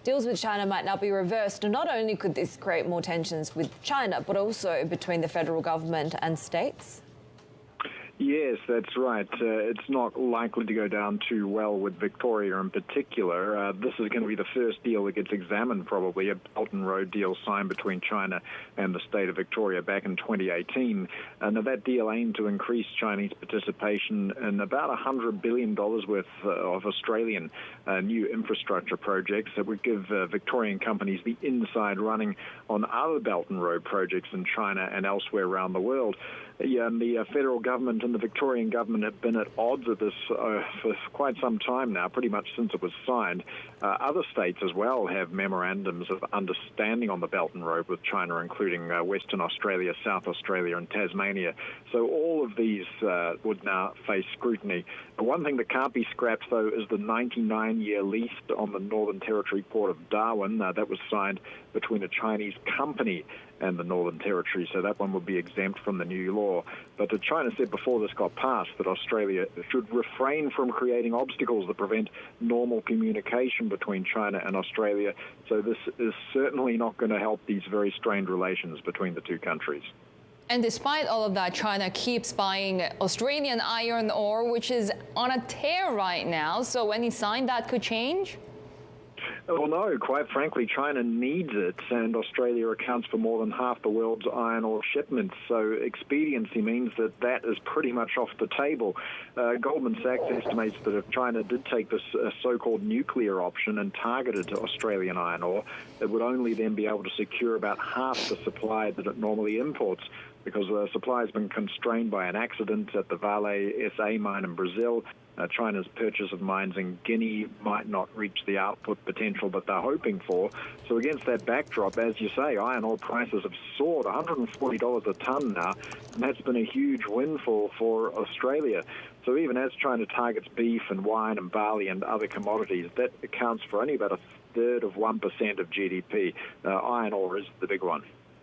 deals with China might now be reversed. And not only could this create more tensions with China, but also between the federal government and states. Yes, that's right. It's not likely to go down too well with Victoria in particular. This is going to be the first deal that gets examined, probably, a Belt and Road deal signed between China and the state of Victoria back in 2018. Now, that deal aimed to increase Chinese participation in about $100 billion worth of Australian new infrastructure projects that would give Victorian companies the inside running on other Belt and Road projects in China and elsewhere around the world. The federal government and the Victorian government have been at odds with this for quite some time now, pretty much since it was signed. Other states as well have memorandums of understanding on the Belt and Road with China, including Western Australia, South Australia and Tasmania. So all of these would now face scrutiny. The one thing that can't be scrapped, though, is the 99-year lease on the Northern Territory port of Darwin. That was signed between a Chinese company and the Northern Territory, so that one would be exempt from the new law. But China said before this got passed that Australia should refrain from creating obstacles that prevent normal communication between China and Australia. So this is certainly not going to help these very strained relations between the two countries. And despite all of that, China keeps buying Australian iron ore, which is on a tear right now. So any sign that could change? Well, no, quite frankly, China needs it, and Australia accounts for more than half the world's iron ore shipments, so expediency means that that is pretty much off the table. Goldman Sachs estimates that if China did take this so-called nuclear option and targeted Australian iron ore, it would only then be able to secure about half the supply that it normally imports, because the supply has been constrained by an accident at the Vale SA mine in Brazil. China's purchase of mines in Guinea might not reach the output potential that they're hoping for. So against that backdrop, as you say, iron ore prices have soared $140 a tonne now, and that's been a huge windfall for Australia. So even as China targets beef and wine and barley and other commodities, that accounts for only about a third of 1% of GDP. Iron ore is the big one.